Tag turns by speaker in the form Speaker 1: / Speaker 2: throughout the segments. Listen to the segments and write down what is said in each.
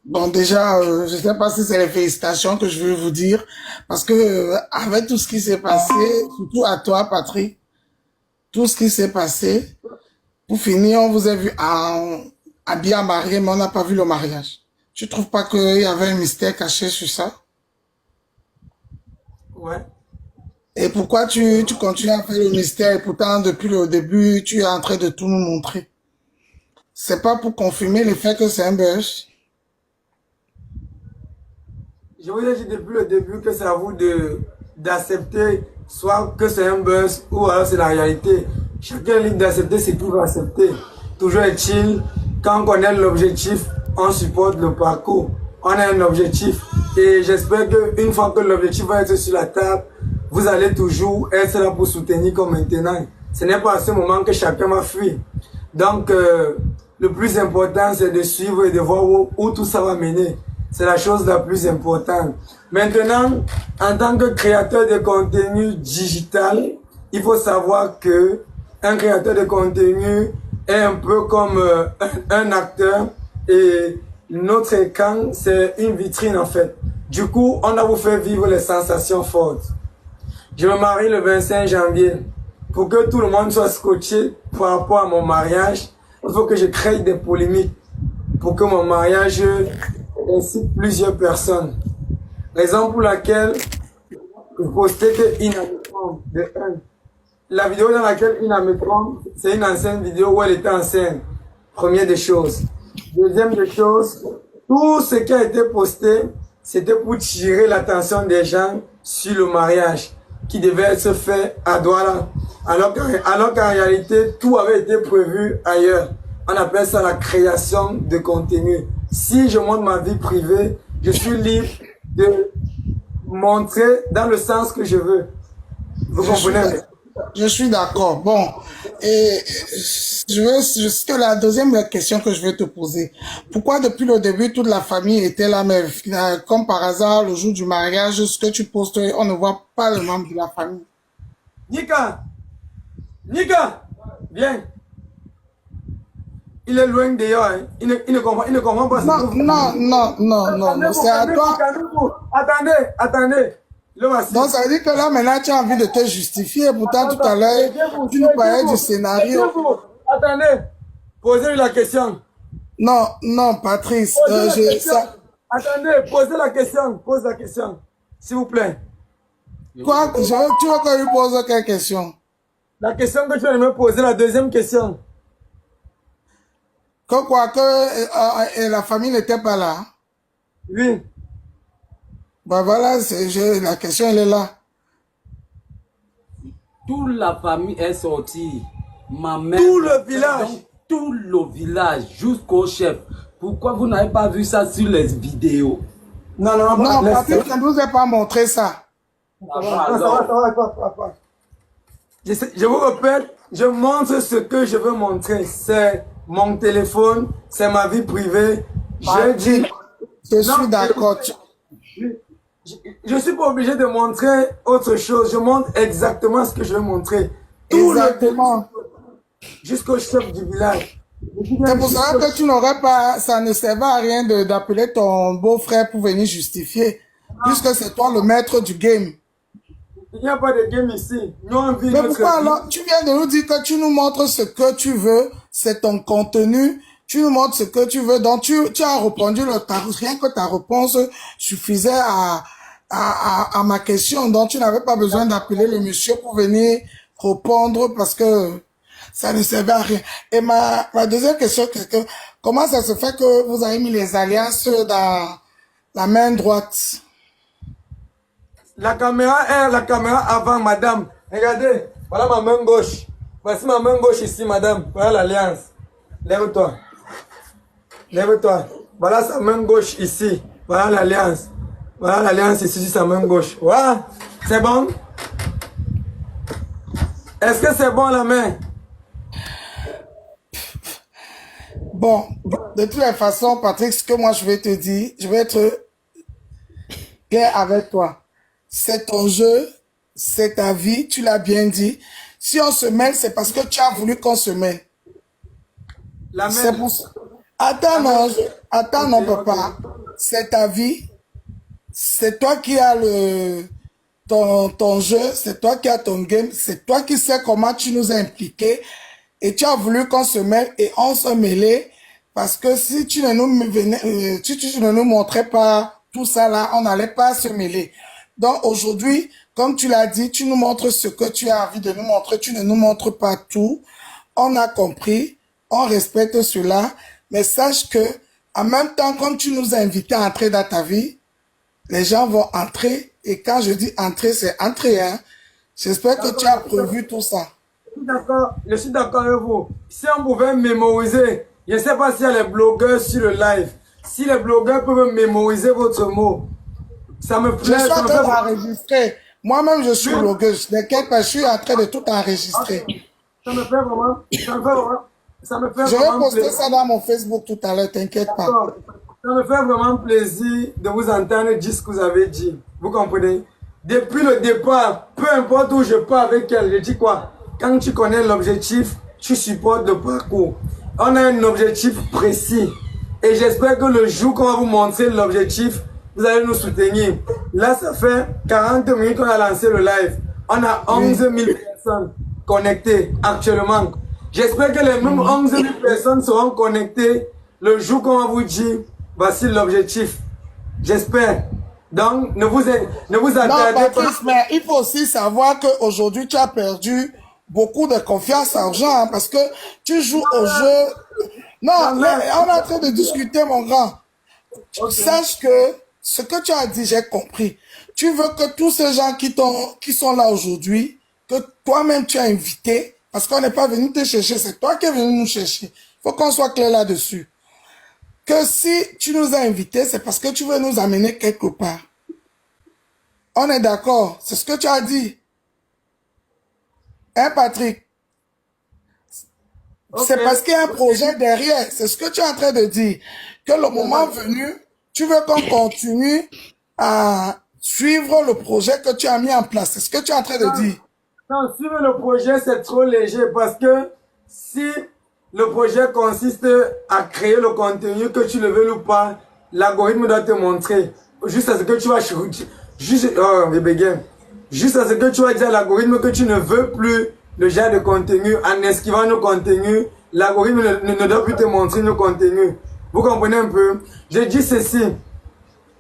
Speaker 1: Bon, déjà, je ne sais pas si c'est les félicitations que je veux vous dire, parce que avec tout ce qui s'est passé, surtout à toi, Patrick, tout ce qui s'est passé, pour finir, on vous a vu habillé à marier, mais on n'a pas vu le mariage. Tu trouves pas qu'il y avait un mystère caché sur ça?
Speaker 2: Ouais.
Speaker 1: Et pourquoi tu continues à faire le mystère et pourtant, depuis le début, tu es en train de tout nous montrer? C'est pas pour confirmer le fait que c'est un buzz?
Speaker 2: Je vous ai dit depuis le début que c'est à vous d'accepter soit que c'est un buzz ou alors c'est la réalité. Chacun est libre d'accepter ce qu'il veut accepter. Toujours est-il, quand on connaît l'objectif, on supporte le parcours. On a un objectif. Et j'espère qu'une fois que l'objectif va être sur la table, vous allez toujours être là pour soutenir comme maintenant. Ce n'est pas à ce moment que chacun va fuir. Donc, le plus important, c'est de suivre et de voir où tout ça va mener. C'est la chose la plus importante. Maintenant, en tant que créateur de contenu digital, il faut savoir que un créateur de contenu est un peu comme un acteur et notre écran, c'est une vitrine en fait. Du coup, on a vous faire vivre les sensations fortes. Je me marie le 25 janvier. Pour que tout le monde soit scotché par rapport à mon mariage, il faut que je crée des polémiques pour que mon mariage incite plusieurs personnes. Raison pour laquelle je postais que Ina me trompe de un. La vidéo dans laquelle Ina me trompe, c'est une ancienne vidéo où elle était enceinte. Première des choses. Deuxième des choses, tout ce qui a été posté, c'était pour tirer l'attention des gens sur le mariage qui devait être fait à Douala. Alors qu'en réalité, tout avait été prévu ailleurs. On appelle ça la création de contenu. Si je montre ma vie privée, je suis libre de montrer dans le sens que je veux. Vous
Speaker 1: Je suis
Speaker 2: comprenez?
Speaker 1: Je suis d'accord. Bon, et je veux juste la deuxième question que je vais te poser. Pourquoi depuis le début toute la famille était là, mais comme par hasard le jour du mariage, ce que tu postes, on ne voit pas le membre de la famille.
Speaker 2: Nika, Nika, viens. Il est loin d'ailleurs. Hein. Il ne comprend pas ce que
Speaker 1: Non,
Speaker 2: vous
Speaker 1: non,
Speaker 2: dites.
Speaker 1: non, non, non, non,
Speaker 2: Calmez-vous,
Speaker 1: c'est à
Speaker 2: calmez-vous,
Speaker 1: toi.
Speaker 2: calmez-vous. Attendez, attendez. Le voici.
Speaker 1: Donc ça veut dire que là maintenant tu as envie de te justifier. Pourtant tout à l'heure
Speaker 2: Taisez-vous,
Speaker 1: tu nous parlais du
Speaker 2: taisez-vous,
Speaker 1: scénario.
Speaker 2: taisez-vous. Attendez. Posez-lui la question.
Speaker 1: Non, non, Patrice,
Speaker 2: Posez la question.
Speaker 1: ça,
Speaker 2: Attendez, posez la question. Pose la question. S'il vous plaît.
Speaker 1: quoi, tu veux que je lui pose quelle question?
Speaker 2: La question que tu viens de me poser, la deuxième question.
Speaker 1: Que quoi, que la famille n'était pas là.
Speaker 2: Oui.
Speaker 1: Bah voilà, la question elle est là.
Speaker 3: Toute la famille est sortie. Ma mère,
Speaker 2: Tout le village.
Speaker 3: donc tout le village, jusqu'au chef. Pourquoi vous n'avez pas vu ça sur les vidéos?
Speaker 2: Non, non, non,
Speaker 1: Non,
Speaker 2: laisse.
Speaker 1: Patrick, je ne vous ai pas montré ça.
Speaker 3: Ça va
Speaker 2: Non,
Speaker 3: alors.
Speaker 2: ça va. Je vous répète, je montre ce que je veux montrer. C'est mon téléphone, c'est ma vie privée. Je dis,
Speaker 1: Patrick, je
Speaker 2: non,
Speaker 1: suis d'accord.
Speaker 2: je suis pas obligé de montrer autre chose. Je montre exactement ce que je veux montrer. Tout le
Speaker 1: Exactement.
Speaker 2: jusqu'au chef du village.
Speaker 1: C'est pour ça que tu n'aurais pas, ça ne servait à rien d'appeler ton beau-frère pour venir justifier, puisque c'est toi le maître du game.
Speaker 2: Il n'y a pas de game ici. Nous, on vit
Speaker 1: Mais
Speaker 2: notre
Speaker 1: pourquoi
Speaker 2: vie.
Speaker 1: alors, tu viens de nous dire que tu nous montres ce que tu veux, c'est ton contenu, tu nous montres ce que tu veux, donc tu as répondu, rien que ta réponse suffisait à ma question, donc tu n'avais pas besoin d'appeler le monsieur pour venir répondre parce que ça ne servait à rien. Et ma deuxième question, c'est que comment ça se fait que vous avez mis les alliances dans la main droite?
Speaker 2: La caméra est la caméra avant, madame. Regardez, voilà ma main gauche. Voici ma main gauche ici, madame. Voilà l'alliance. Lève-toi. Lève-toi. Voilà sa main gauche ici. Voilà l'alliance. Voilà l'alliance ici sur sa main gauche. Voilà. C'est bon? Est-ce que c'est bon la main?
Speaker 1: Bon, de toutes les façons, Patrick, ce que moi je vais te dire, je vais être clair avec toi. C'est ton jeu, c'est ta vie, tu l'as bien dit. Si on se mêle, c'est parce que tu as voulu qu'on se mêle.
Speaker 2: La
Speaker 1: C'est
Speaker 2: main.
Speaker 1: pour ça. Attends,
Speaker 2: La main.
Speaker 1: non, attends,
Speaker 2: Ok,
Speaker 1: non,
Speaker 2: ok.
Speaker 1: papa. c'est ta vie. C'est toi qui as ton jeu, c'est toi qui as ton game, c'est toi qui sais comment tu nous as impliqués et tu as voulu qu'on se mêle et on se mêlait parce que si tu ne nous si tu ne nous montrais pas tout ça là, on n'allait pas se mêler. Donc aujourd'hui, comme tu l'as dit, tu nous montres ce que tu as envie de nous montrer, tu ne nous montres pas tout. On a compris, on respecte cela, mais sache que en même temps, comme tu nous as invités à entrer dans ta vie, les gens vont entrer, et quand je dis entrer, c'est entrer, hein. J'espère que tu as prévu tout ça.
Speaker 2: Je suis d'accord avec vous. Si on pouvait mémoriser, je ne sais pas s'il y a les blogueurs sur le live, si les blogueurs peuvent mémoriser votre mot, ça me plaît.
Speaker 1: Je suis en train d'enregistrer. Moi-même, je suis blogueuse. T'inquiète pas, je suis en train de tout enregistrer.
Speaker 2: Ça me fait vraiment,
Speaker 1: Je vais poster ça dans mon Facebook tout à l'heure, t'inquiète pas.
Speaker 2: Ça me fait vraiment plaisir de vous entendre dire ce que vous avez dit. Vous comprenez? Depuis le départ, peu importe où je pars avec elle, je dis quoi? Quand tu connais l'objectif, tu supportes le parcours. On a un objectif précis. Et j'espère que le jour qu'on va vous montrer l'objectif, vous allez nous soutenir. Là, ça fait 40 minutes qu'on a lancé le live. On a 11 000 personnes connectées actuellement. J'espère que les mêmes 11 000 personnes seront connectées le jour qu'on va vous dire voici l'objectif. J'espère. Donc, ne vous attardez pas.
Speaker 1: Mais il faut aussi savoir qu'aujourd'hui, tu as perdu beaucoup de confiance en gens hein, parce que tu joues au jeu. Non, on est en train de discuter, mon grand. Okay. Sache que ce que tu as dit, j'ai compris. Tu veux que tous ces gens qui sont là aujourd'hui, que toi-même tu as invité, parce qu'on n'est pas venu te chercher, c'est toi qui es venu nous chercher. Il faut qu'on soit clair là-dessus. Que si tu nous as invités, c'est parce que tu veux nous amener quelque part. On est d'accord, c'est ce que tu as dit. Hein, Patrick? Okay. C'est parce qu'il y a un projet derrière, c'est ce que tu es en train de dire. Que le moment venu, tu veux qu'on continue à suivre le projet que tu as mis en place. C'est ce que tu es en train de dire.
Speaker 2: Non, suivre le projet, c'est trop léger parce que si le projet consiste à créer le contenu, que tu le veux ou pas, l'algorithme doit te montrer. Juste à ce que tu vas... Juste à ce que tu vas dire à l'algorithme que tu ne veux plus le genre de contenu, en esquivant nos contenus, l'algorithme ne doit plus te montrer nos contenus. Vous comprenez un peu? Je dis ceci.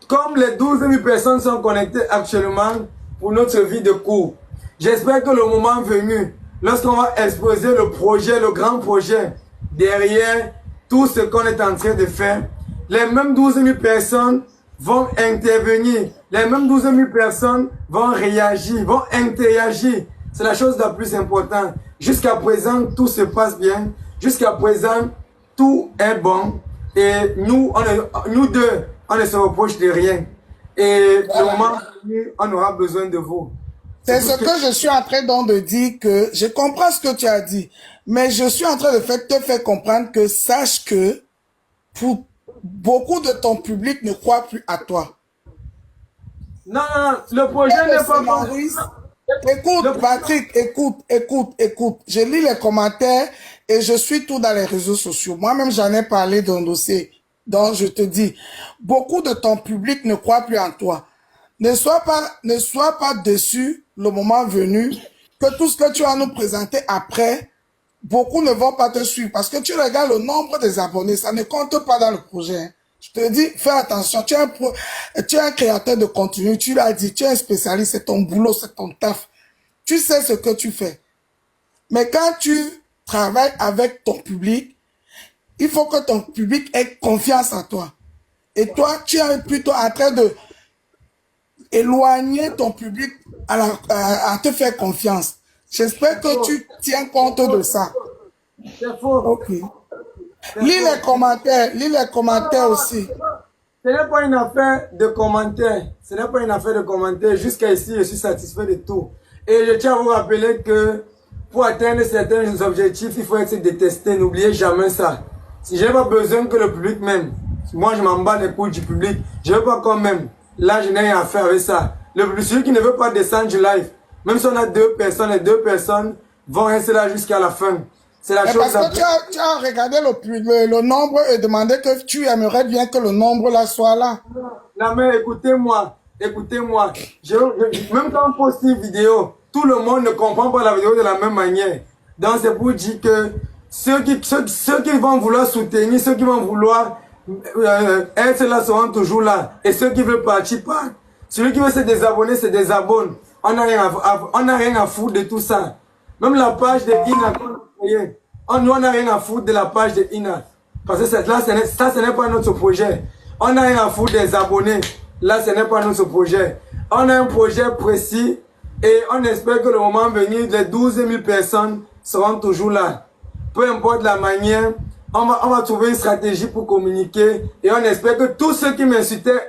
Speaker 2: Comme les 12 000 personnes sont connectées actuellement pour notre vie de cours, j'espère que le moment venu, lorsqu'on va exposer le projet, le grand projet, derrière tout ce qu'on est en train de faire, les mêmes 12 000 personnes vont intervenir. Les mêmes 12 000 personnes vont réagir, vont interagir. C'est la chose la plus importante. Jusqu'à présent, tout se passe bien. Jusqu'à présent, tout est bon. Et nous deux, on ne se reproche de rien. Et le moment venu, on aura besoin de vous.
Speaker 1: C'est ce que je suis en train de dire, que je comprends ce que tu as dit, mais je suis en train de te faire comprendre que sache que pour beaucoup de ton public ne croit plus à toi.
Speaker 2: Non, le projet n'est pas bon.
Speaker 1: Écoute, Patrick, écoute. Je lis les commentaires et je suis tout dans les réseaux sociaux. Moi-même, j'en ai parlé d'un dossier. Donc, je te dis, beaucoup de ton public ne croit plus en toi. Ne sois pas déçu le moment venu que tout ce que tu vas nous présenter après, beaucoup ne vont pas te suivre parce que tu regardes le nombre des abonnés, ça ne compte pas dans le projet. Je te dis, fais attention, tu es un créateur de contenu, tu l'as dit, tu es un spécialiste, c'est ton boulot, c'est ton taf. Tu sais ce que tu fais. Mais quand tu travailles avec ton public, il faut que ton public ait confiance en toi. Et toi, tu es plutôt en train de éloigner ton public à te faire confiance. J'espère que tu tiens compte de ça.
Speaker 2: C'est faux.
Speaker 1: Ok. Lis les commentaires aussi.
Speaker 2: Ce n'est pas une affaire de commentaires. Ce n'est pas une affaire de commentaires. Jusqu'à ici, je suis satisfait de tout. Et je tiens à vous rappeler que pour atteindre certains objectifs, il faut être détesté. N'oubliez jamais ça. Si je n'ai pas besoin que le public m'aime, moi je m'en bats les couilles du public, je ne veux pas quand même. Là, je n'ai rien à faire avec ça. Celui qui ne veut pas descendre du live, même si on a deux personnes, les deux personnes vont rester là jusqu'à la fin. C'est la
Speaker 1: Mais
Speaker 2: chose
Speaker 1: parce que tu as regardé le nombre et demandé que tu aimerais bien que le nombre là soit là.
Speaker 2: Non, mais écoutez-moi, écoutez-moi. Même quand on poste une vidéo, tout le monde ne comprend pas la vidéo de la même manière. Donc c'est pour dire que ceux qui vont vouloir soutenir, ceux qui vont vouloir être là seront toujours là. Et ceux qui veulent partir, partent. Celui qui veut se désabonner, se désabonne. On n'a rien à foutre de tout ça. Même la page de Ina, nous on n'a rien à foutre de la page de Ina. Parce que ça, ce n'est pas notre projet. On n'a rien à foutre des abonnés. Là, ce n'est pas notre projet. On a un projet précis et on espère que le moment venu, les 12 000 personnes seront toujours là. Peu importe la manière, on va trouver une stratégie pour communiquer et on espère que tous ceux qui m'insultaient